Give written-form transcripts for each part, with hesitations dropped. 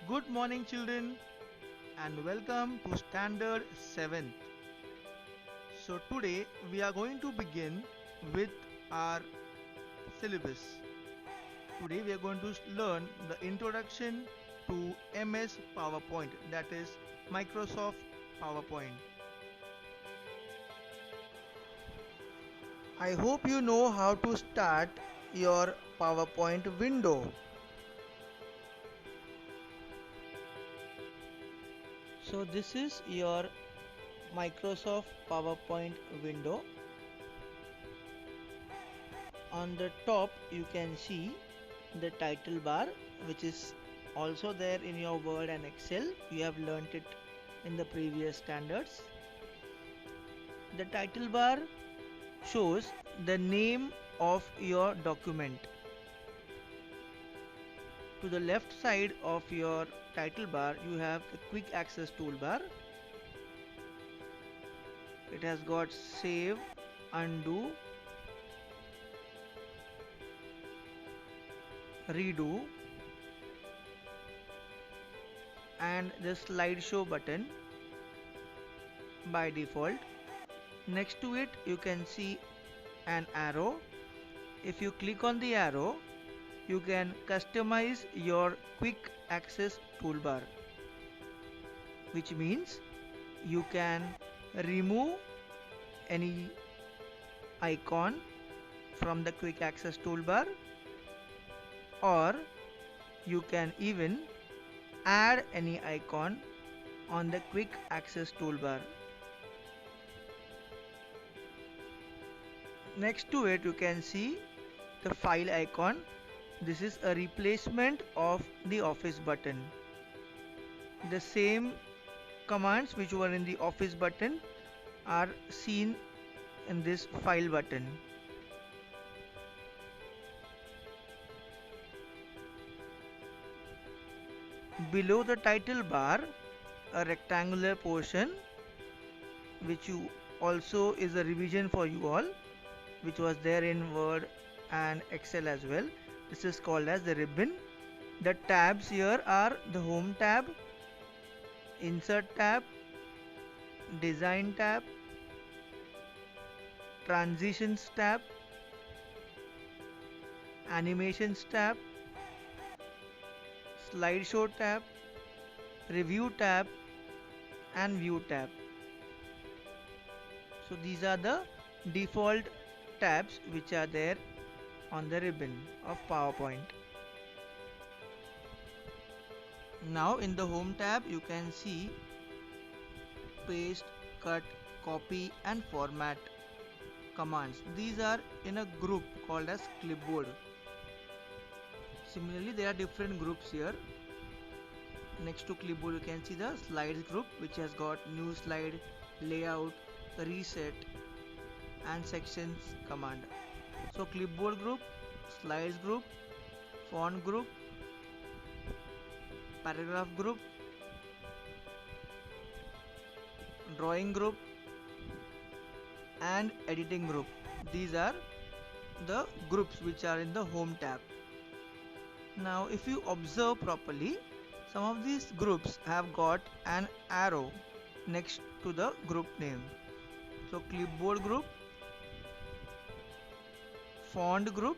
Good morning, children, and welcome to Standard 7th. So, today we are going to begin with our syllabus. Today we are going to learn the introduction to MS PowerPoint, that is Microsoft PowerPoint. I hope you know how to start your PowerPoint window. So, this is your Microsoft PowerPoint window. On the top you can see the title bar, which is also there in your Word and Excel. You have learnt it in the previous standards. The title bar shows the name of your document. To the left side of your title bar you have the quick access toolbar. It has got save, undo, redo and the slideshow button by default. Next to it you can see an arrow. If you click on the arrow, you can customize your quick access toolbar, which means you can remove any icon from the quick access toolbar, or you can even add any icon on the quick access toolbar. Next to it you can see the file icon. This is a replacement of the office button. The same commands which were in the office button are seen in this file button. Below the title bar, a rectangular portion which you also is a revision for you all, which was there in Word and Excel as well. This is called as the ribbon. The tabs here are the Home tab, Insert tab, Design tab, Transitions tab, Animations tab, Slideshow tab, Review tab and View tab. So these are the default tabs which are there on the ribbon of PowerPoint. Now in the Home tab you can see paste, cut, copy and format commands. These are in a group called as clipboard. Similarly, there are different groups here. Next to clipboard you can see the slides group, which has got new slide, layout, reset and sections command. So clipboard group, slides group, font group, paragraph group, drawing group and editing group. These are the groups which are in the Home tab. Now if you observe properly, some of these groups have got an arrow next to the group name. So clipboard group, font group,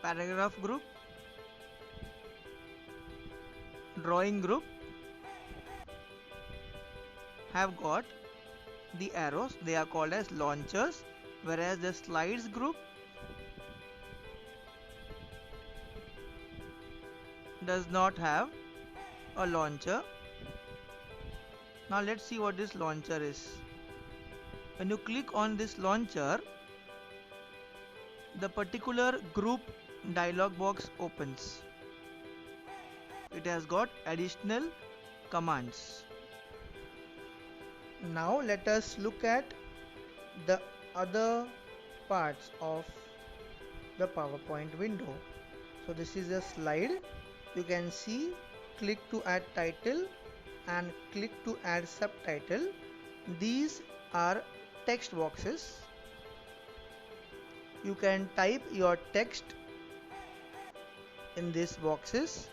paragraph group, drawing group have got the arrows. They are called as launchers, whereas the slides group does not have a launcher. Now let's see what this launcher is. When you click on this launcher, the particular group dialog box opens. It has got additional commands. Now let us look at the other parts of the PowerPoint window. So this is a slide. You can see click to add title and click to add subtitle. These are text boxes. You can type your text in these boxes.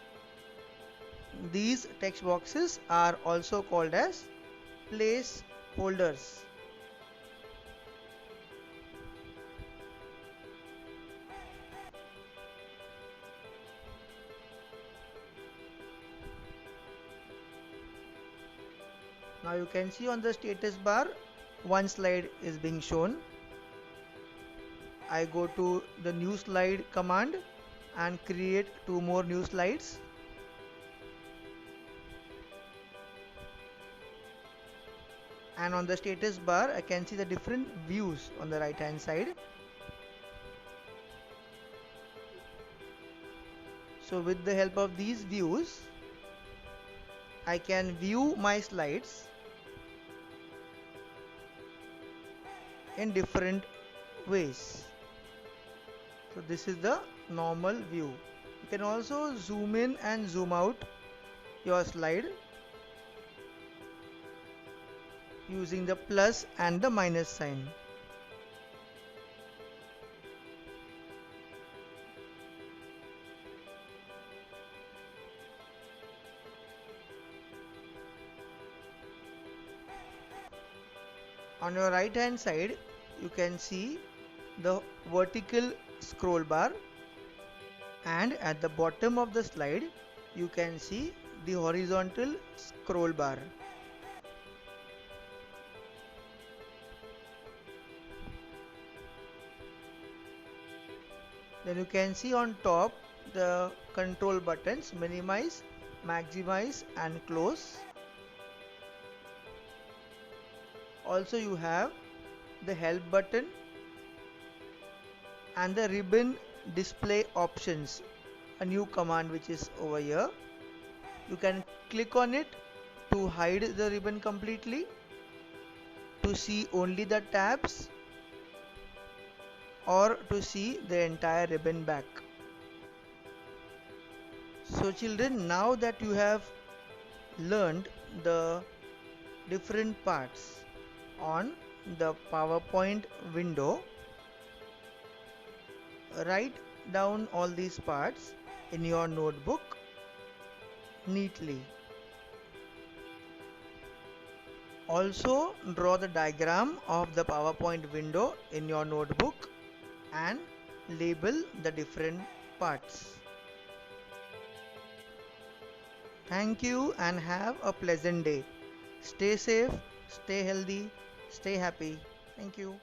These text boxes are also called as place holders. Now you can see on the status bar one slide is being shown. I go to the new slide command and create two more new slides. And on the status bar I can see the different views on the right hand side. So with the help of these views I can view my slides in different ways. So this is the normal view. You can also zoom in and zoom out your slide using the plus and the minus sign. On your right hand side you can see the vertical scroll bar, and at the bottom of the slide you can see the horizontal scroll bar. Then you can see on top the control buttons: minimize, maximize and close. Also you have the help button and the ribbon display options, a new command which is over here. You can click on it to hide the ribbon completely, to see only the tabs, or to see the entire ribbon back. So children, now that you have learned the different parts on the PowerPoint window, write down all these parts in your notebook neatly. Also draw the diagram of the PowerPoint window in your notebook and label the different parts. Thank you and have a pleasant day. Stay safe, stay healthy, stay happy. Thank you.